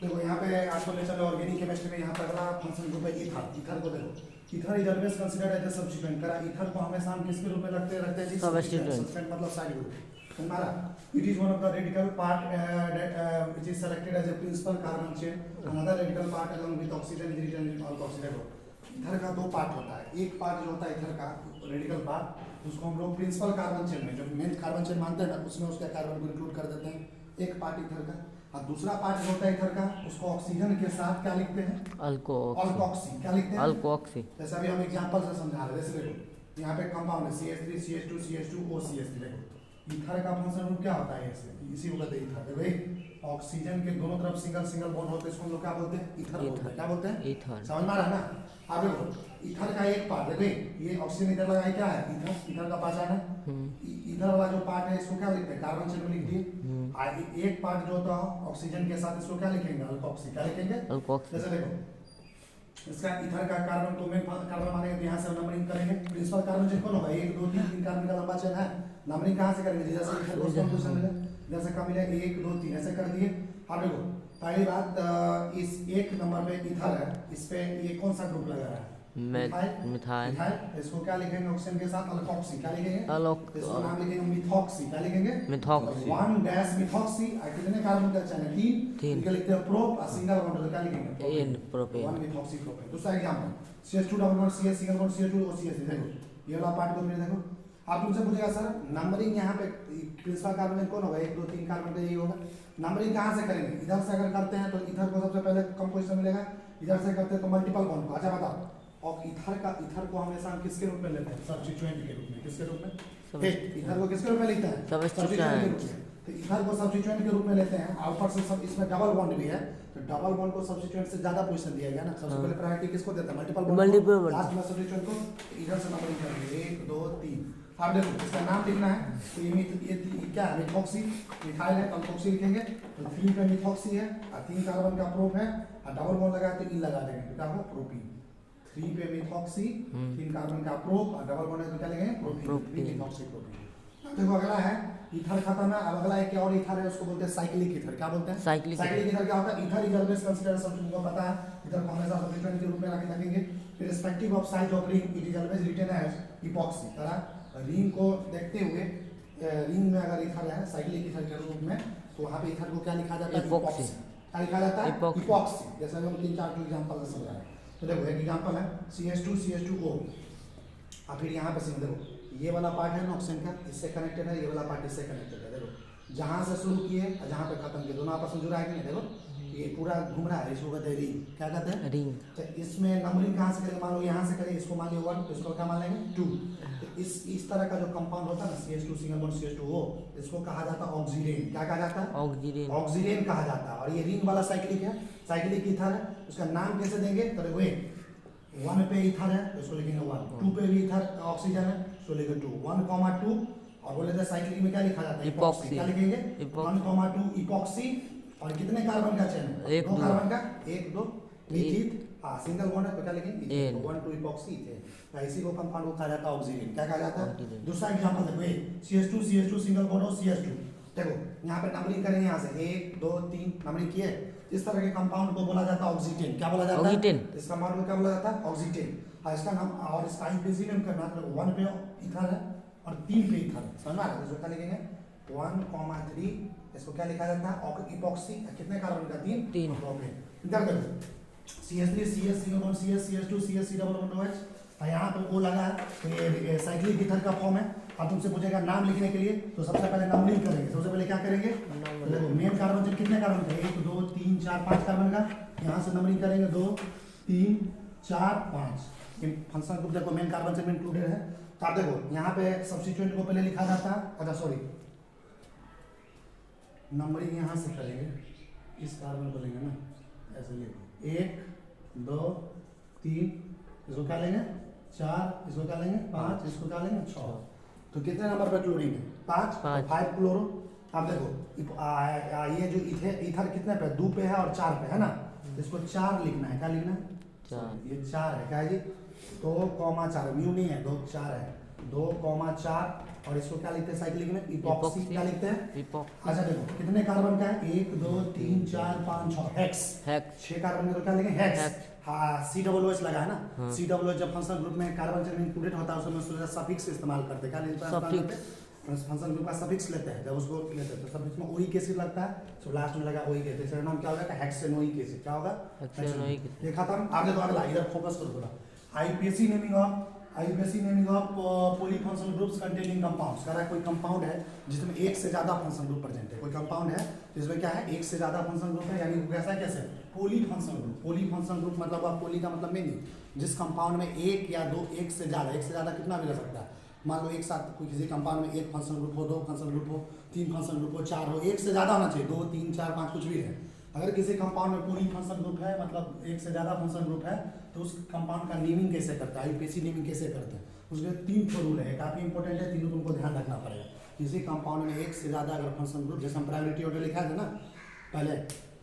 देखो यहाँ पे आपको ले चलो ऑर्गेनिक केमिस्ट्री में यहाँ पर अगला फंक्शन ग्रुप है ईथर। ईथर को देखो, ether is always considered as a substituent. करा ईथर को हमेशा हम किसके रूप में रखते हैं जी? सब्स्टिट्यूएंट मतलब साइड ग्रुप। हमारा it is one of the radical part which is selected as a principal carbon chain. Another radical part along with oxygen is written in oxygen. Ether का दो पार्ट होता है। एक पार्ट जो होता है ईथर का रेडिकल पार्ट, उसको हम लोग प्रिंसिपल कार्बन चेन में, जो मेन कार्बन चेन मानते हैं ना, उसमें उसके कार्बन को इंक्लूड कर देते हैं। एक पार्ट ईथर का। और दूसरा पार्ट जो होता है ईथर का, उसको ऑक्सीजन के साथ क्या लिखते हैं? अल्कोक्सी। क्या लिखते हैं? अल्कोक्सी। जैसे अभी हम एग्जांपल से समझा रहे हैं। जैसे देखो यहाँ पे कंपाउंड है CH3 CH2 CH2 OCH3। देखो ईथर का फंक्शन ग्रुप क्या होता है? ऐसे इसी को कहते हैं ईथर। देखो भाई, ऑक्सीजन के दोनों तरफ सिंगल सिंगल बॉन्ड होते हैं, इसको हम लोग क्या बोलते हैं? ईथर बोलते हैं। क्या बोलते हैं? ईथर। समझ में आ रहा है ना? अब देखो ईथर का एक पार्ट देखो, ये ऑक्सीजन इधर लगा है, क्या है? ईथर। ईथर का पहचान है। इधर वाला जो पार्ट है इसको क्या लिखते हैं? कार्बन चेन में लिख दिए। एक पार्ट जो होता है ऑक्सीजन के साथ, इसको क्या लिखेंगे? अल्कोक्सी। क्या लिखेंगे? अल्कोक्सी। जैसे देखो इसका ईथर का कार्बन को मेन कार्बन मानेंगे, तो यहाँ से नंबरिंग करेंगे। प्रिंसिपल कार्बन चेन कौन होगा? 1 2 3 3 कार्बन का लंबा चेन है। नंबरिंग कहाँ से करेंगे? जैसे ईथर को कौन मिले, जैसे कम मिले 1 2 3 ऐसे कर दिए। अब देखो पहली बात, इस एक नंबर पे ईथर है, इस पे ये कौन सा ग्रुप लगा रहा है? मिथाइल। इसको क्या लिखेंगे? ऑक्सीजन के साथ अल्कोक्सी। क्या लिखेंगे? इसको नाम अल्कोक्सी। लिखेंगे मिथॉक्सी। क्या लिखेंगे? मिथॉक्सी। 1 dash methoxy. कितने कार्बन का चेन है? 3। इनके लिखते हैं प्रोप। और सिंगल बॉन्ड तो क्या लिखेंगे? N propane. 1 methoxy propane. दूसरा example CH2 double bond CH single bond CH2 OCH। देखो ये वाला पार्ट को मेरे देखो, आप तुमसे पूछेगा सर नंबरिंग यहाँ पे प्रिंसिपल कार्बन कौन होगा? 1 2 3 कार्बन का यही होगा। नंबरिंग कहाँ से करेंगे? इधर से अगर करते हैं तो इधर को सबसे पहले कंपोजिशन मिलेगा, इधर से करते हैं तो मल्टीपल बॉन्ड को। अच्छा बताओ, और ईथर को हमेशा हम किसके रूप में लेते हैं? सब्स्टिट्यूएंट के रूप में। किसके रूप में? ईथर को किसके रूप में लिखते हैं? सब्स्टिट्यूएंट के रूप में। तो ईथर को सब्स्टिट्यूएंट के रूप में लेते हैं। ऊपर से सब इसमें डबल बॉन्ड भी है, तो डबल बॉन्ड को सब्स्टिट्यूएंट से ज्यादा पोजीशन दिया गया ना। सबसे पहले प्रायोरिटी किसको देते हैं? Multiple bond. लास्ट में सब्स्टिट्यूएंट को इधर से नंबरिंग करेंगे 1 2 3। अब देखो इसका नाम लिखना है, तो ये क्या है? मिथॉक्सी। मिथाइल है तो अल्कोक्सी लिखेंगे। तो 3 पे मिथॉक्सी है और 3 कार्बन का प्रोप है, और डबल बॉन्ड लगा है तो इन लगा देंगे, तो क्या होगा? प्रोपीन। 3 पे मिथॉक्सी, 3 कार्बन का प्रोप और डबल बॉन्ड है तो क्या लिखेंगे? प्रोपीन। Methoxy propene. देखो अगला है ईथर खत्म है। अब अगला एक और ईथर है, उसको बोलते हैं साइक्लिक ईथर। क्या बोलते हैं? साइक्लिक ईथर क्या होता है? ईथर इज ऑलवेज कंसीडर्ड, सब तुमको पता है, ईथर को हमेशा सब्स्टिट्यूएंट के रूप में रखेंगे। Respective of size of ring it is always written as epoxy. Ring को देखते हुए, रिंग में अगर ईथर है साइक्लिक ईथर के रूप में, तो वहां पे ईथर को क्या लिखा जाता है? इपॉक्सी। क्या लिखा जाता है? इपॉक्सी। जैसे हम 3-4 एग्जांपल से समझा रहे हैं। तो देखो एक एग्जांपल है CH2 CH2O। और फिर यहाँ पे समझ देखो ये वाला पार्ट है ना ऑक्सीजन का, इससे कनेक्टेड है, ये वाला पार्ट इससे कनेक्टेड है। देखो जहाँ से शुरू किए और जहाँ पे खत्म किए, दोनों आपस में जुड़ा है कि नहीं? देखो ये पूरा घूम रहा है, इसको कहते हैं रिंग। क्या कहते हैं? रिंग। तो इसमें नंबरिंग कहाँ से करें? मान लो यहाँ से करें, इसको मान लिया 1, तो इसको क्या मान लेंगे? 2। तो इस तरह का जो कंपाउंड होता है ना CH2 सिंगल बॉन्ड CH2O, इसको कहा जाता है ऑक्सीडेन। क्या कहा जाता है? ऑक्सीडेन। ऑक्सीडेन कहा जाता है। और ये रिंग वाला साइक्लिक है, साइक्लिक ईथर है। उसका नाम कैसे देंगे? तो देखो 1 पे ईथर है तो इसको लिखेंगे 1, 2 पे भी ईथर ऑक्सीजन है तो लिखेंगे 2, 1,2। और बोले थे साइक्लिक में क्या लिखा जाता है? इपॉक्सी। क्या लिखेंगे? 1,2 इपॉक्सी। और कितने कार्बन का चेन है? 2 कार्बन का, 1 2 मिथिल। हाँ सिंगल बॉन्ड है तो क्या लिखेंगे? 1 2 इपॉक्सी इथेन। तो इसी को कंपाउंड को कहा जाता है ऑक्सीडेन। क्या कहा जाता है? दूसरा एग्जांपल देखो CH2 CH2 सिंगल बॉन्ड और CH2। देखो यहाँ पे नंबरिंग करेंगे, यहाँ से 1 2 3 नंबरिंग किए। इस तरह के कंपाउंड को बोला जाता है ऑक्सीडेन। क्या बोला जाता है? इस कंपाउंड को क्या बोला जाता है? ऑक्सीडेन। और इसका नाम और इसका आइसोप्रोपेन करना, तो 1 पे ईथर है और 3 पे ईथर है। समझ में आ रहा है? इसको क्या लिखेंगे? 1,3। इसको क्या लिखा जाता है? इपॉक्सी। कितने कार्बन का? 3 प्रोपेन। इधर देखो CH3 CH single bond CH CH2 CH C double bond OH। और यहाँ पे वो लगा है, तो ये साइक्लिक ईथर का फॉर्म है। अब तुमसे पूछेगा नाम लिखने के लिए, तो सबसे पहले नंबरिंग करेंगे। सबसे पहले क्या करेंगे? देखो मेन कार्बन चेन कितने कार्बन का? 1 2 3 4 5 कार्बन का। यहाँ से नंबरिंग करेंगे 2 3 4 5। इन फंक्शन ग्रुप देखो मेन कार्बन चेन में इंक्लूडेड है। तो आप देखो यहाँ पे सब्स्टिट्यूएंट को पहले लिखा जाता है। अच्छा सॉरी, नंबरिंग यहाँ से करेंगे, इस कार्बन को लेंगे ना, ऐसे लिखो 1 2 3, इसको क्या लेंगे? 4, इसको क्या लेंगे? 5, इसको क्या लेंगे? 6। तो कितने नंबर पे क्लोरीन है? 5 क्लोरो। अब देखो ये जो ईथर कितने पे? 2 पे है और 4 पे है ना, इसको 4 लिखना है। क्या लिखना है? 4। ये 4 है। क्या है जी? 2,4। म्यू नहीं है, 2 4 है। 2,4 और इसको क्या लिखते हैं साइक्लिक में? इपॉक्सी। क्या लिखते हैं? इपॉक्सी। अच्छा देखो कितने कार्बन का है? 1 2 3 4 5 6 हेक्स। हेक्स। 6 कार्बन का तो क्या लिखेंगे? हेक्स। हेक्स। हाँ COOH लगा है ना? हाँ। COOH जब फंक्शनल ग्रुप में कार्बन चेन में इंक्लूडेड होता है उसमें उसका सफिक्स इस्तेमाल करते हैं। क्या इस्तेमाल करते हैं? फंक्शनल ग्रुप का सफिक्स लेते हैं। जब उसको लेते हैं तो सफिक्स में ओइक एसिड लगता है, तो लास्ट में लगा ओइक एसिड। इसका नाम क्या होगा? हेक्सेनोइक एसिड। क्या होगा? हेक्सेनोइक एसिड। ये खत्म। आगे तो अगला, इधर फोकस करो थोड़ा। IPAC naming of polyfunctional groups containing compounds. कह रहा है कोई कंपाउंड है जिसमें एक से ज्यादा फंक्शनल ग्रुप प्रेजेंट है। कोई कंपाउंड है जिसमें क्या है? एक से ज्यादा फंक्शनल ग्रुप है, यानी कैसा है? कैसे? Polyfunctional group. पॉलीफंक्शनल ग्रुप मतलब आप पॉली का मतलब मीनिंग जिस कंपाउंड में एक या दो, एक से ज्यादा कितना भी रह सकता है। मान लो एक साथ कोई किसी कंपाउंड में एक फंक्शनल ग्रुप हो, दो फंक्शनल ग्रुप हो, तीन फंक्शनल ग्रुप हो, चार हो, एक से ज्यादा होना चाहिए। 2 3 4 5 कुछ भी है। अगर किसी कंपाउंड में पूरी फंक्शनल ग्रुप है, मतलब एक से ज्यादा फंक्शनल ग्रुप है, तो उस कंपाउंड का नेमिंग कैसे करते हैं? आईपीएसी नेमिंग कैसे करते हैं? उसके 3 रूल है, काफी इंपॉर्टेंट है। तीनों तुमको ध्यान रखना पड़ेगा। किसी कंपाउंड में एक से ज्यादा अगर फंक्शनल ग्रुप, जैसे हम प्रायोरिटी ऑर्डर लिखा था ना पहले,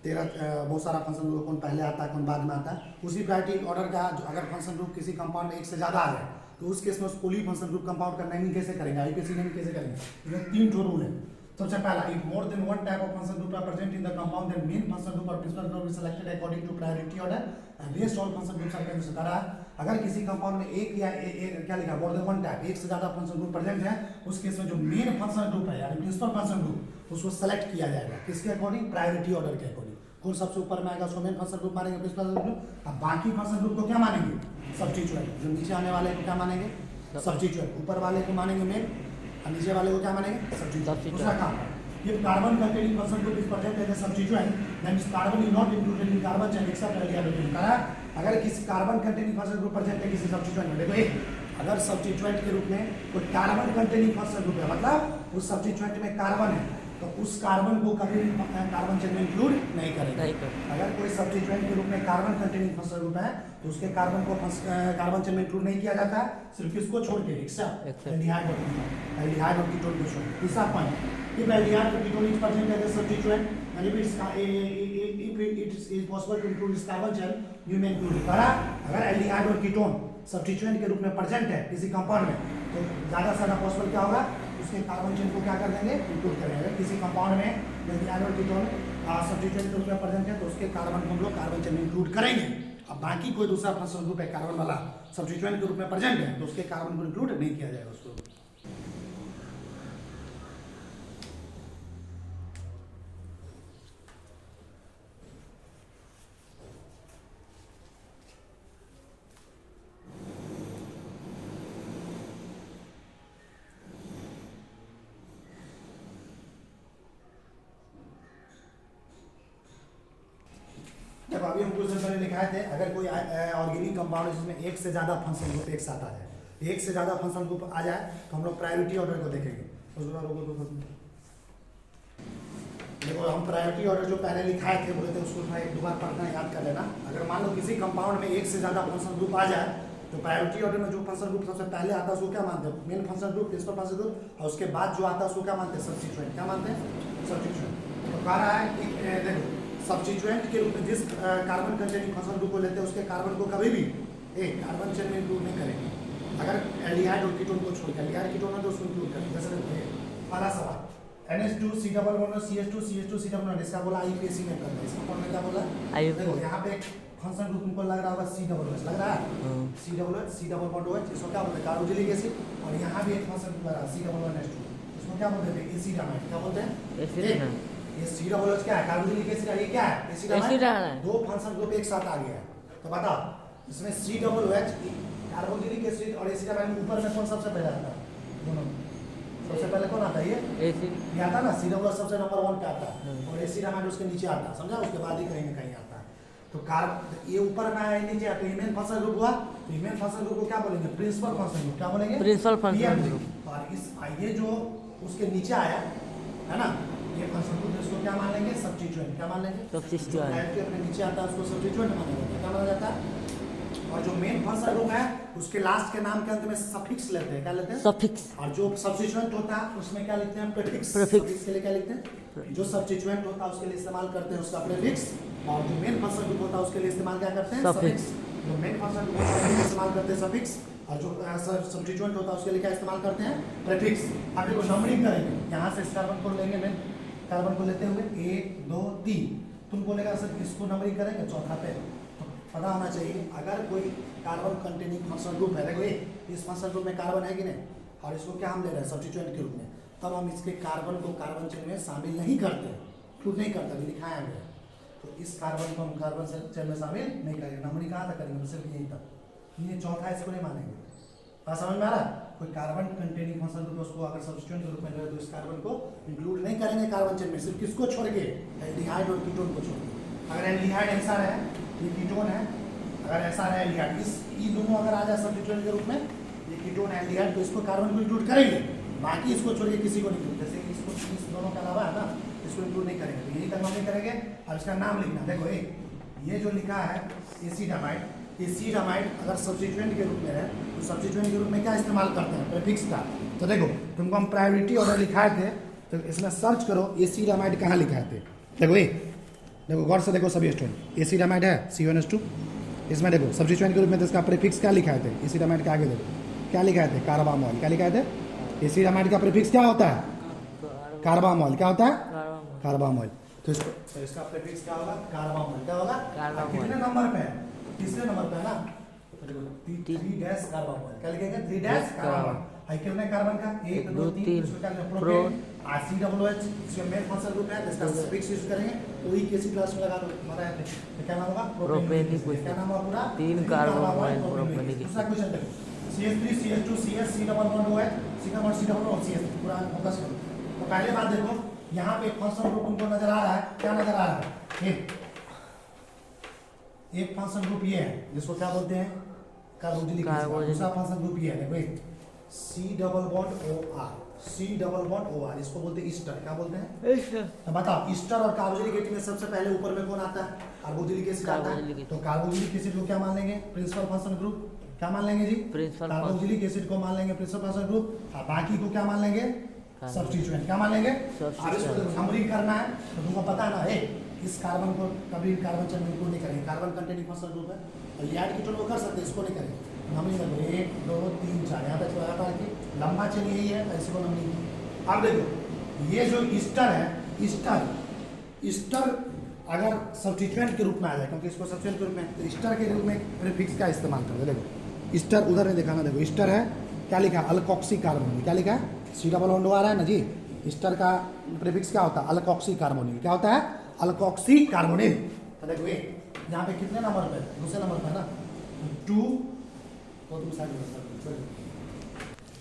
13 बहुत सारा फंक्शनल ग्रुप कौन पहले आता है कौन बाद में आता है, उसी प्रायोरिटी ऑर्डर का जो अगर फंक्शनल ग्रुप किसी कंपाउंड में एक से ज्यादा आ जाए तो उस केस में उस पॉली फंक्शनल ग्रुप कंपाउंड का नेमिंग कैसे करेंगे? आईपीएसी नेमिंग कैसे करेंगे? इसमें 3 रूल है। सबसे पहला, if more than one type of functional group are present in the compound then main functional group और principal group is selected according to priority order and rest all functional groups are considered. करा अगर किसी compound में एक या क्या लिखा? मोर than one type, एक से ज्यादा फंक्शनल ग्रुप प्रेजेंट है, उस केस में जो मेन फंक्शनल ग्रुप है यानी प्रिंसिपल फंक्शनल ग्रुप, उसको सेलेक्ट किया जाएगा। किसके अकॉर्डिंग? प्रायोरिटी ऑर्डर के अकॉर्डिंग। कौन सबसे ऊपर में आएगा उसको मेन फंक्शनल ग्रुप मानेंगे, प्रिंसिपल ग्रुप। अब बाकी फंक्शनल ग्रुप को क्या मानेंगे? सब्स्टिट्यूएंट। जो नीचे आने वाले को क्या मानेंगे? सब्स्टिट्यूएंट। ऊपर वाले को मानेंगे मेन और नीचे वाले को क्या मानेंगे? सब्स्टिट्यूएंट। दूसरा काम, if carbon containing functional group is present as a substituent then this carbon is not included in carbon chain except aldehyde। कहा अगर किसी carbon containing functional group present है किसी सब्स्टिट्यूएंट में, देखो अगर सब्स्टिट्यूएंट के रूप में कोई कार्बन कंटेनिंग फंक्शनल ग्रुप है, मतलब उस सब्स्टिट्यूएंट में कार्बन है, तो उस कार्बन को कभी भी कार्बन चेन में इंक्लूड नहीं करेंगे। अगर कोई सब्स्टिट्यूएंट के रूप में कार्बन कंटेनिंग फंक्शनल ग्रुप है तो उसके कार्बन को कार्बन चेन में इंक्लूड नहीं किया जाता है, सिर्फ किसको छोड़ के? एक्सेप्ट एल्डिहाइड और कीटोन को छोड़। तीसरा point, if aldehyde or ketone is present as a substituent and if it is possible to include its carbon chain you may include it। अगर एल्डिहाइड और कीटोन सब्स्टिट्यूएंट के रूप में प्रेजेंट है किसी कंपाउंड में तो ज्यादा से ज्यादा पॉसिबल क्या होगा? उसके कार्बन चेन को क्या कर देंगे? इंक्लूड करेंगे। किसी कंपाउंड में एल्डिहाइड और कीटोन सब्स्टिट्यूएंट के रूप में प्रेजेंट है तो उसके कार्बन को हम लोग कार्बन चेन में इंक्लूड करेंगे। अब बाकी कोई दूसरा फंक्शनल ग्रुप है कार्बन वाला सब्स्टिट्यूएंट के रूप में प्रेजेंट है तो उसके कार्बन को इंक्लूड नहीं किया जाएगा उसको। देखो अभी हम क्वेश्चन पहले लिखाए थे, अगर कोई ऑर्गेनिक कंपाउंड है जिसमें एक से ज्यादा फंक्शनल ग्रुप एक साथ आ जाए, एक से ज्यादा फंक्शनल ग्रुप आ जाए तो हम लोग प्रायोरिटी ऑर्डर को देखेंगे। देखो हम प्रायोरिटी ऑर्डर जो पहले लिखाए थे बोले थे उसको थोड़ा एक दो बार पढ़ना याद कर लेना। अगर मान लो किसी कंपाउंड में एक से ज्यादा फंक्शनल ग्रुप आ जाए तो प्रायोरिटी ऑर्डर में जो फंक्शनल ग्रुप सबसे पहले आता है उसको क्या मानते हैं? Main functional group, principal functional group, और उसके बाद जो आता है उसको क्या मानते हैं? सब्स्टिट्यूएंट। क्या मानते हैं? सब्स्टिट्यूएंट। तो कह रहा है कि देखो सब्स्टिट्यूएंट के रूप में जिस कार्बन कंटेनिंग फंक्शनल ग्रुप को लेते हैं उसके कार्बन को कभी भी एक कार्बन चेन में इंक्लूड नहीं करेंगे। अगर एल्डिहाइड और कीटोन को छोड़ के, एल्डिहाइड कीटोन है तो उसको इंक्लूड करेंगे। जैसे पहला सवाल NH2 C++ CH2 CH2 C++, इसका बोला आईपीएसी में करना है। इसका फॉर्मूला क्या बोला? देखो यहाँ पे एक फंक्शनल ग्रुप तुमको लग रहा होगा C++, लग रहा है C++, इसको क्या बोलते हैं? Carboxylic acid. और यहाँ भी एक फंक्शनल ग्रुप लग रहा है C++H2, इसको क्या बोलते हैं? एसिडामाइड। क्या बोलते हैं? ये C++ क्या है? कार्बोक्सिलिक एसिड है। ये क्या है? एसिडामाइड। दो फंक्शनल ग्रुप एक साथ आ गया है तो बताओ इसमें COOH कार्बोक्सिलिक एसिड और एसिडामाइड ऊपर में कौन सबसे पहले आता है? दोनों सबसे पहले कौन आता है? ये आता है ना, C++ सबसे नंबर 1 पे आता है और एसिडामाइड उसके नीचे आता है, समझा? उसके बाद ही कहीं ना कहीं आता है। तो ये ऊपर में आया नीचे आता है, मेन फंक्शनल ग्रुप हुआ। तो मेन फंक्शनल ग्रुप को क्या बोलेंगे? Principal functional group. क्या बोलेंगे? Principal functional group. और इस ये जो उसके नीचे आया है ना ये फंक्शनल ग्रुप, इसको क्या मान लेंगे? सब्स्टिट्यूएंट। क्या मान लेंगे? सब्स्टिट्यूएंट। अपने नीचे आता है उसको सब्स्टिट्यूएंट माना जाता है। क्या माना जाता है? और जो मेन फंक्शनल ग्रुप है उसके लास्ट के नाम के अंत में सफिक्स लेते हैं। क्या लेते हैं? सफिक्स। और जो सब्स्टिट्यूएंट होता है उसमें क्या लिखते हैं? प्रीफिक्स। प्रीफिक्स के लिए क्या लिखते हैं? जो सब्स्टिट्यूएंट होता है उसके लिए इस्तेमाल करते हैं उसका प्रीफिक्स, और जो मेन फंक्शनल ग्रुप होता है उसके लिए इस्तेमाल क्या करते हैं? सफिक्स। जो मेन फंक्शनल ग्रुप होता है उसके लिए इस्तेमाल करते हैं सफिक्स, और जो सब्स्टिट्यूएंट होता है उसके लिए क्या इस्तेमाल करते हैं, प्रीफिक्स। अब देखो नंबरिंग करेंगे, यहाँ से इस कार्बन को लेंगे, मैं कार्बन को लेते हुए 1 2 3, तुम बोलेगा सर इसको नंबरिंग करेंगे चौथा पे, तो पता होना चाहिए अगर कोई कार्बन कंटेनिंग फंक्शनल ग्रुप है, देखो इस फंक्शनल ग्रुप में कार्बन है कि नहीं, और इसको क्या हम ले रहे हैं सब्स्टिट्यूएंट के रूप में, तब हम इसके कार्बन को कार्बन चेन में शामिल नहीं करते, इंक्लूड नहीं करते, अभी दिखाया हमने। तो इस कार्बन को हम कार्बन चेन में शामिल नहीं करेंगे, नंबरिंग कहाँ तक करेंगे, सिर्फ यहीं तक, ये चौथा इसको नहीं मानेंगे। बात समझ में आ रहा है, कोई कार्बन कंटेनिंग फंक्शनल ग्रुप उसको अगर सब्स्टिट्यूएंट के रूप में ले तो इस कार्बन को इंक्लूड नहीं करेंगे कार्बन चेन में, सिर्फ किसको छोड़ के, एल्डिहाइड और कीटोन को छोड़ के। अगर एल्डिहाइड ऐसा है, ये कीटोन है, अगर ऐसा है एल्डिहाइड, ये दोनों अगर आ जाए सब्स्टिट्यूएंट के रूप में, ये कीटोन एल्डिहाइड, तो इसको कार्बन को इंक्लूड करेंगे, बाकी इसको छोड़ के किसी को नहीं, जैसे इसको इस दोनों के अलावा है ना, इसको इंक्लूड नहीं करेंगे, यही तक हम नहीं करेंगे। और इसका नाम लिखना, देखो ये जो लिखा है एसिडामाइड, एसिडामाइड अगर सब्स्टिट्यूएंट के रूप में है तो सब्स्टिट्यूएंट के रूप में क्या इस्तेमाल करते हैं, प्रीफिक्स का। तो देखो तुमको हम प्रायोरिटी ऑर्डर लिखाए थे, तो इसमें सर्च करो एसिडामाइड कहाँ लिखाए थे, देखो देखो गौर से देखो सभी स्टूडेंट, एसिडामाइड है C1H2, इसमें देखो सब्स्टिट्यूएंट के रूप में तो इसका प्रीफिक्स क्या लिखाए थे, एसिडामाइड के आगे देखो क्या लिखाए थे, कार्बामोल, क्या लिखाए थे, एसिडामाइड का प्रीफिक्स क्या होता है, कार्बामोल, क्या होता है, कार्बामोल। तो इसका प्रीफिक्स क्या होगा, कार्बामोल, क्या होगा, कितने नंबर पे है, तीसरे नंबर पे है ना, तो देखो 3 कार्बामोल, क्या लिखेंगे 3 कार्बामोल, है कितने कार्बन का, 1 2 3, इसको क्या लिखेंगे प्रोपेन, COOH, इसका मेन फंक्शनल ग्रुप है, इसका सफिक्स यूज करेंगे, तो ई के सी क्लास में लगा दो, हमारा है तो क्या नाम होगा, प्रोपेनिक, क्या नाम होगा पूरा, 3 कार्बामोल प्रोपेनिक। दूसरा क्वेश्चन देखो CH3 CH2 CS C double bond OH C का bond C double bond CH, पूरा फोकस करो। तो पहले बात देखो, यहाँ पे फंक्शनल ग्रुप उनको नजर आ रहा है, क्या नजर आ रहा है, एक फंक्शनल ग्रुप ये है जिसको क्या बोलते हैं, कार्बोक्सिलिक एसिड। दूसरा फंक्शनल ग्रुप ये है, देखो C double bond OR, C double bond OR, इसको बोलते हैं ईस्टर, क्या बोलते हैं, तो बताओ ईस्टर और कार्बोक्सिलिक एसिड में सबसे पहले ऊपर में कौन आता है, कार्बोक्सिलिक एसिड आता है, तो कार्बोक्सिलिक एसिड को क्या मान लेंगे, प्रिंसिपल फंक्शनल ग्रुप, क्या मान लेंगे जी, कार्बोक्सिलिक एसिड को मान लेंगे प्रिंसिपल फंक्शनल ग्रुप, और बाकी को क्या मान लेंगे, सब्स्टिट्यूएंट, क्या मान लेंगे। अब इसको नंबरिंग करना है, तो तुमको पता ना है इस कार्बन को कभी कार्बन चेन में इंक्लूड नहीं करेंगे, कार्बन कंटेनिंग फंक्शनल ग्रुप है, और लिहाइड कीटोन को कर सकते हैं, इसको नहीं करेंगे। नंबरिंग करो 1 2 3 4, यहाँ पे लगातार की लंबा चेन यही है, तो इसको नंबरिंग। अब देखो ये जो ईस्टर है, ईस्टर अगर सब्स्टिट्यूएंट के रूप में आ जाए, क्योंकि इसको सब्स्टिट्यूएंट के रूप में, तो ईस्टर के रूप में प्रीफिक्स का इस्तेमाल करते, देखो ईस्टर उधर नहीं दिखाना, देखो ईस्टर है, क्या लिखा है, अल्कोक्सी कार्बोनिल, क्या लिखा है, C डबल बॉन्ड OR है ना जी, ईस्टर का प्रीफिक्स क्या होता है, अल्कोक्सी कार्बोनिल, क्या होता है, अल्कोक्सी कार्बोनिल। तो देखो यहाँ पे कितने नंबर पे, दूसरे नंबर पे है ना 2, तो तुम साइड में,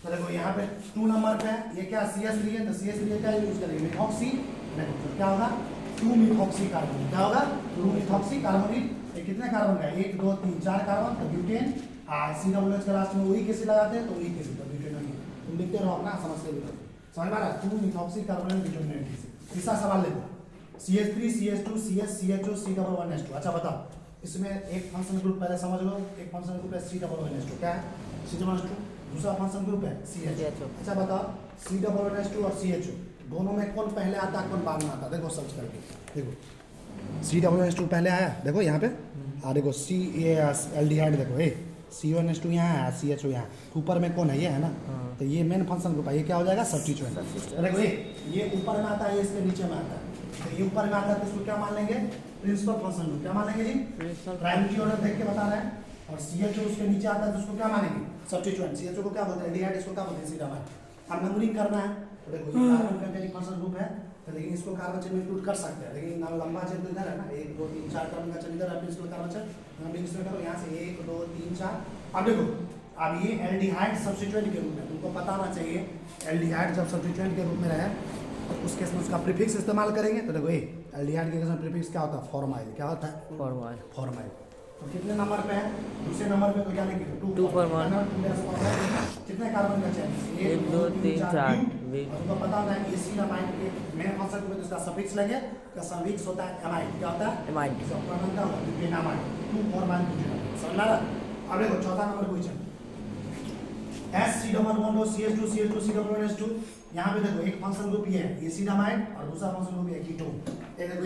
तो देखो यहाँ पे 2 नंबर पे है, ये क्या CH3 है, तो CH3 क्या यूज करेंगे, मिथॉक्सी, देखो तो क्या होगा 2 मिथॉक्सी कार्बोनिल, क्या होगा 2 मिथॉक्सी कार्बोनिल। ये कितने कार्बन का है, 1 2 3 4 कार्बन, तो ब्यूटेन, COOH के लास्ट में वही कैसे लगाते हैं, तो वही कैसे, तो ब्यूटेन वही, तुम लिखते रहो अपना, समझते रहो, समझ में आ रहा है, 2 मिथॉक्सी कार्बोनिल ब्यूटेन। तीसरा सवाल देखो CH3 CH2 CS CHO C double bond H2, अच्छा बताओ इसमें एक फंक्शन ग्रुप पहले समझ लो, एक फंक्शन ग्रुप है C डबल बॉन्ड H2, क्या है C डबल बॉन्ड H2, दूसरा फंक्शन ग्रुप है CHO। अच्छा बताओ C डबल बॉन्ड H2 और CHO दोनों में कौन पहले आता है, कौन बाद में आता है, देखो सर्च करके देखो C डबल बॉन्ड H2 पहले आया, देखो यहाँ पे, देखो C एल्डिहाइड, देखो C1H2 यहाँ है, CHO यहाँ, ऊपर में कौन है, ये है ना, तो ये मेन फंक्शन ग्रुप है, ये क्या हो जाएगा, सब्स्टिट्यूएंट। देखो ये ऊपर में आता है, ये इसके नीचे में आता है, तो ये ऊपर में आता है तो इसको क्या मान लेंगे, प्रिंसिपल फंक्शन ग्रुप, क्या मान लेंगे जी, प्राइमरी ऑर्डर देख के बता रहे हैं। और CHO उसके नीचे आता है तो उसको क्या मानेंगे, सब्स्टिट्यूएंट। CHO को क्या बोलते हैं, एल्डिहाइड, इसको क्या बोलते हैं, एसिडामाइड। अब नंबरिंग करना है, तो देखो ये कार्बन कंटेनिंग फंक्शनल ग्रुप है, तो लेकिन इसको कार्बन चेन में इंक्लूड कर सकते हैं, लेकिन लंबा चेन तो इधर है ना, 1 2 3 4 कार्बन का चेन इधर है, प्रिंसिपल कार्बन चेन नंबरिंग इसमें करो, यहाँ से 1 2 3 4। अब देखो अब ये एल्डिहाइड सब्स्टिट्यूएंट के रूप में, तुमको पता होना चाहिए एल्डिहाइड जब सब्स्टिट्यूएंट के रूप में रहे तो उस केस में उसका प्रीफिक्स इस्तेमाल करेंगे। तो देखो एल्डिहाइड के केस में प्रीफिक्स क्या होता है, फॉर्माइल, क्या होता है, फॉर्माइल। तो कितने नंबर पे है, दूसरे नंबर पे तो क्या लिखेंगे 2 फॉर्माइल। कितने कार्बन का चेन, 1 2 3 4। तुमको पता होता है एसिडामाइड के मेन फंक्शन में इसका सफिक्स लगे, इसका सफिक्स होता है एमाइड, क्या होता है एमाइड, इसका नाम क्या होता है ब्यूटेनामाइड, 2 फॉर्माइल ब्यूटेनामाइड, समझ रहा है। अब देखो चौथा number question, S C double bond CH2 CH2 C double bond H2, यहाँ पे देखो एक फंक्शन ग्रुप ये है एसिडामाइड और दूसरा फंक्शन ग्रुप है कीटोन। देखो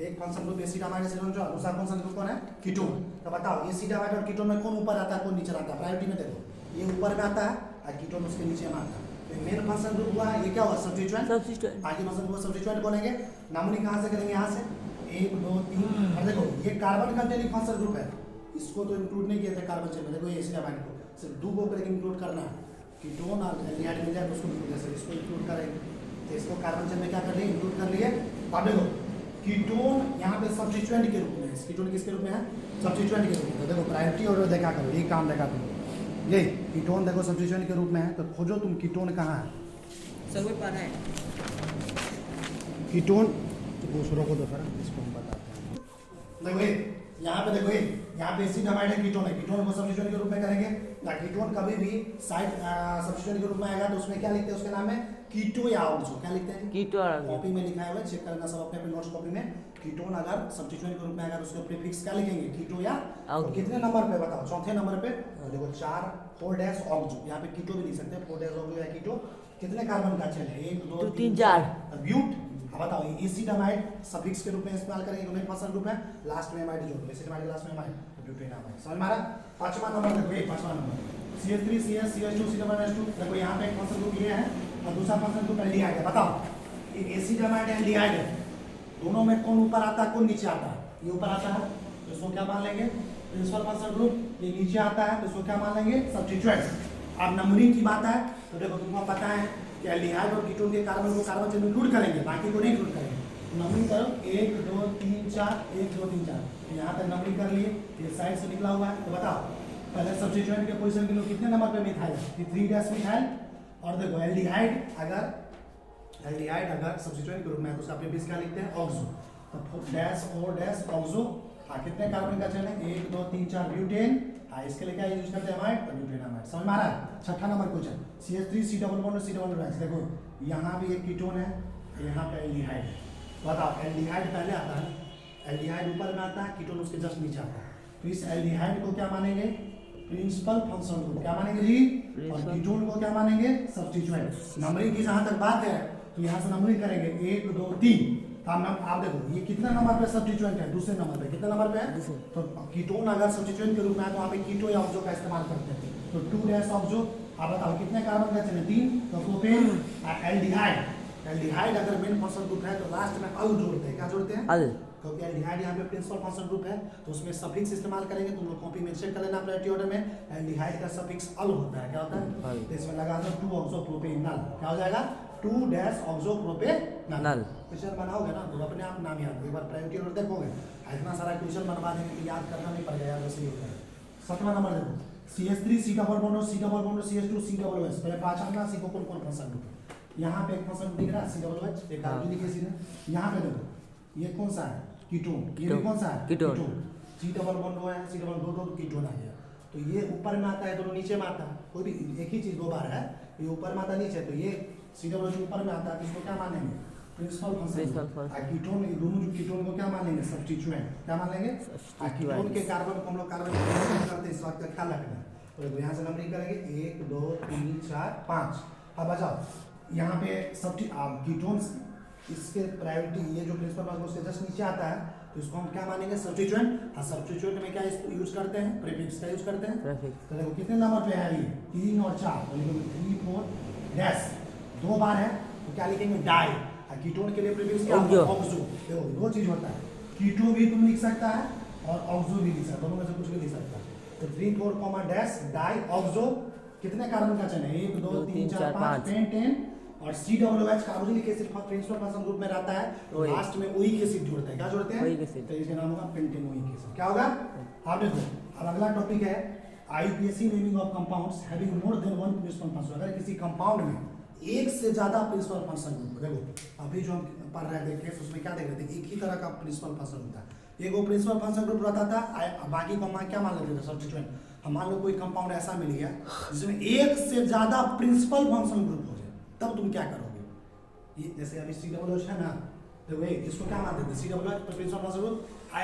एक फंक्शन ग्रुप एसिडामाइड एसिडोन, जो दूसरा फंक्शन ग्रुप कौन है, कीटोन। तो बताओ एसिडामाइड और कीटोन में कौन ऊपर आता है, कौन नीचे आता है, प्रायोरिटी में देखो ये ऊपर में आता है और कीटोन उसके नीचे में आता है। तो मेन फंक्शन ग्रुप हुआ, ये क्या हुआ सब्स्टिट्यूएंट। सब्स्टिट्यूएंट। बाकी फंक्शन ग्रुप सब्स्टिट्यूएंट बोलेंगे। नंबरिंग कहाँ से करेंगे, यहाँ से 1 2 3। और देखो ये कार्बन का जेनिक फंक्शन ग्रुप है, इसको तो इंक्लूड नहीं किया था कार्बन चेन में। देखो ये इसका बाइंड को सिर्फ 2 को करके इंक्लूड करना है, कीटोन और एल्डिहाइड मिल जाए तो उसको इंक्लूड, जैसे इसको इंक्लूड करेंगे तो इसको कार्बन चेन में क्या कर लिए, इंक्लूड कर लिए। अब देखो कीटोन यहाँ पे सब्स्टिट्यूएंट के रूप में है, कीटोन किसके रूप में है, सब्स्टिट्यूएंट के रूप में। तो देखो प्रायोरिटी ऑर्डर देखा करो, ये काम देखा करो। ये कीटोन देखो सब्स्टिट्यूएंट के रूप में है, तो खोजो तुम कीटोन कहाँ है। सर वो पढ़ा है कीटोन तो वो रोको दो सर, इसको हम बताते हैं। देखो ये यहाँ पे देखो ये यहाँ पे एसिड अमाइड है, कीटोन है, कीटोन को सब्स्टिट्यूएंट के रूप में करेंगे ना। कीटोन कभी भी साइड सब्स्टिट्यूएंट के रूप में आएगा तो उसमें क्या लिखते हैं, उसका नाम है कीटो या ऑक्सो। क्या लिखते हैं, कीटो और कॉपी में लिखा हुआ है, चेक करना सब अपने अपने नोट्स कॉपी में। कीटोन अगर सब्स्टिट्यूएंट के रूप में आएगा तो उसके प्रीफिक्स क्या लिखेंगे, कीटो या। तो कितने नंबर पे बताओ, चौथे नंबर पे। तो देखो 4 4 डैश ऑक्सो, यहाँ पे कीटो भी लिख सकते हैं, 4 डैश ऑक्सो या कीटो। कितने कार्बन का चेन है, 1 2 3 4 ब्यूट। अब बताओ एसिड अमाइड सफिक्स के रूप में इस्तेमाल करेंगे, मेन फंक्शन ग्रुप है, लास्ट में अमाइड जोड़ दो, एसिड अमाइड लास्ट में अमाइड, ब्यूटेन अमाइड। समझ में आ रहा। पांचवा नंबर देखो, ये पांचवा number CH3 CS CH2 C+H2। देखो यहाँ पे एक फंक्शन ग्रुप ये है और दूसरा फंक्शन ग्रुप एल्डिहाइड है। बताओ ये एसिड अमाइड है, एल्डिहाइड है, दोनों में कौन ऊपर आता है, कौन नीचे आता है। ये ऊपर आता है तो इसको क्या मान लेंगे, प्रिंसिपल फंक्शन ग्रुप। ये नीचे आता है तो इसको क्या मान लेंगे, सब्स्टिट्यूएंट। अब नंबरिंग की बात है तो देखो तुमको पता है कि एल्डिहाइड और कीटोन के कार्बन को कार्बन चेन में इंक्लूड करेंगे, बाकी को नहीं इंक्लूड करेंगे। तो नंबरिंग करो 1 2 3 4 1 2 3 4। यहाँ तक नंबरिंग कर लिए, ये साइड से निकला हुआ है। तो बताओ पहले सब्स्टिट्यूएंट के पोजीशन के लिए कितने नंबर पे मिथाइल, 3 डैश मिथाइल। और देखो एल्डिहाइड अगर सब्स्टिट्यूएंट के रूप में है तो उसका प्रीफिक्स क्या लिखते हैं, ऑक्सो। तो डैश और डैश ऑक्सो। हाँ कितने कार्बन का चेन है, 1 2 3 4 ब्यूटेन। हाँ इसके लिए क्या यूज करते हैं, अमाइड, ब्यूटेन अमाइड। समझ में आ रहा है। छठा number question CH3 C double bond C double bond. देखो यहाँ भी एक कीटोन है, यहाँ पे एल्डिहाइड। बताओ एल्डिहाइड पहले आता है, एल्डिहाइड ऊपर में आता है, कीटोन उसके जस्ट नीचे आता है। तो इस एल्डिहाइड को क्या मानेंगे, प्रिंसिपल फंक्शन ग्रुप। क्या मानेंगे जी, और कीटोन को क्या मानेंगे, सब्स्टिट्यूएंट। नंबरिंग की जहां तक बात है तो यहाँ से नंबरिंग करेंगे 1 2 3। आप देखो ये कितना नंबर पे सब्स्टिट्यूएंट है, दूसरे नंबर पे। कितने नंबर पे है, तो कीटोन अगर सब्स्टिट्यूएंट के रूप में है तो वहाँ पे कीटो या ऑक्सो का इस्तेमाल करते हैं। तो 2 डैश ऑक्सो। आप बताओ कितने कार्बन का चेन है, 3। तो प्रोपेन। एल्डिहाइड अगर मेन फंक्शन ग्रुप है तो लास्ट में अल जोड़ते हैं। क्या जोड़ते हैं, अल। क्योंकि एल्डिहाइड यहाँ पे प्रिंसिपल फंक्शन ग्रुप है तो उसमें सफिक्स इस्तेमाल करेंगे। तुम लोग कॉपी में चेक कर लेना प्रायोरिटी ऑर्डर में। एल्डिहाइड का सफिक्स अल होता है, क्या होता है, तो इसमें लगा दो 2 ऑक्सो प्रोपेनल। क्या हो जाएगा, 2 डैश ऑक्सो प्रोपेनल। क्वेश्चन बनाओगे ना तो अपने आप नाम याद, एक बार प्रायोरिटी ऑर्डर देखोगे इतना सारा क्वेश्चन बनवा देंगे कि याद करना नहीं पड़ेगा, याद वैसे ही होता है। 7वां नंबर देखो CH3 C double bond C double bond CH2 C double OH। पहले पहचानना सीखो कौन कौन फंक्शन ग्रुप है। यहाँ पे एक फंक्शन दिख रहा है C डबल OH, एक कार्बोनिक एसिड है। यहाँ पे देखो ये कौन सा है, कीटोन। ये भी कौन सा है, कीटोन। C डबल बॉन्ड है, C डबल दो कीटोन आ गया। तो ये ऊपर में आता है, दोनों नीचे में आता है। कोई भी एक ही चीज 2 बार है, ये ऊपर में आता नीचे। तो ये C डबल OH ऊपर में आता है तो इसको क्या मानेंगे, प्रिंसिपल फंक्शन। कीटोन, ये दोनों जो कीटोन को क्या मान लेंगे, सब्स्टिट्यूएंट। क्या मान लेंगे, कीटोन के कार्बन को हम लोग कार्बन करते हैं, इस बात का ख्याल रखना है। तो यहाँ से नंबरिंग करेंगे 1 2 3 4 5। अब बचाओ यहाँ पे कीटोन इसके प्रायोरिटी, ये जो प्रिंसिपल फंक्शन उसके जस्ट नीचे आता है तो इसको हम क्या मानेंगे, सब्स्टिट्यूएंट। हाँ सब्स्टिट्यूएंट में क्या यूज करते हैं, प्रीफिक्स का यूज करते हैं। तो देखो कितने नंबर पे है ये, 3 और 4। तो लिखेंगे 3 4 डैश, 2 बार है तो क्या लिखेंगे, डाई। कीटोन के लिए प्रीफिक्स क्या होता है, ऑक्सो। देखो 2 चीज होता है, कीटो भी तुम लिख सकता है और ऑक्सो भी लिख सकता है, दोनों में से कुछ भी लिख सकता है। तो 3 4 डैश डाई ऑक्सो। कितने कार्बन का चेन है, 1 2 3 4 5 10 और C double OH carbonic acid principal function group में रहता है। लास्ट में ओइक एसिड जोड़ते हैं। क्या जोड़ते हैं, तो इसका नाम होगा पेंटेनोइक एसिड। क्या होगा, आप देखो। अब अगला टॉपिक है IUPAC naming of compounds having more than 1 principal function. अगर किसी कंपाउंड में एक से ज्यादा प्रिंसिपल फंक्शन ग्रुप, देखो अभी जो हम पढ़ रहे थे केस, उसमें क्या देख रहे थे, एक ही तरह का प्रिंसिपल फंक्शन होता है। एक वो प्रिंसिपल फंक्शन ग्रुप रहता था, बाकी को क्या मान लेते थे, सब्स्टिट्यूएंट। हम मान लो कोई कंपाउंड ऐसा मिल गया जिसमें एक से ज्यादा प्रिंसिपल फंक्शन ग्रुप हो जाए, तब तुम क्या करोगे। ये जैसे अभी C डबल OH है ना, तो वे इसको क्या मानते थे, C double OH principal function group.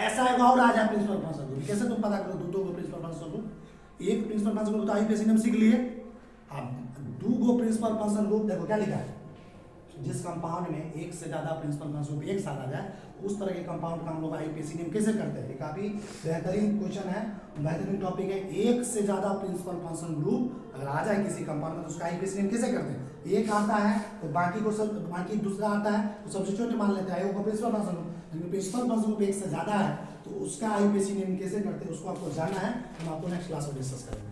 ऐसा एक और आ जाए प्रिंसिपल फंक्शन ग्रुप, कैसे तुम पता करो दो को प्रिंसिपल फंक्शन ग्रुप। एक प्रिंसिपल फंक्शन ग्रुप तो IUPAC ने हम सीख लिए। अब 2 प्रिंसिपल फंक्शन ग्रुप देखो क्या लिखा है, जिस कंपाउंड में एक से ज़्यादा प्रिंसिपल फंक्शन ग्रुप एक साथ आ जाए, उस तरह के कंपाउंड का हम लोग आईपीएसी नेम कैसे करते हैं। ये काफ़ी बेहतरीन क्वेश्चन है, बेहतरीन टॉपिक है। एक से ज़्यादा प्रिंसिपल फंक्शन ग्रुप अगर आ जाए किसी कंपाउंड में तो उसका आईपीएसी नेम कैसे करते हैं। एक आता है तो बाकी दूसरा आता है तो सब्स्टिट्यूट मान लेते हैं वो प्रिंसिपल फंक्शन ग्रुप, लेकिन प्रिंसिपल फंक्शन ग्रुप एक से ज़्यादा है तो उसका आईपीएसी नेम कैसे करते हैं उसको आपको जानना है, हम आपको नेक्स्ट क्लास में डिस्कस करेंगे।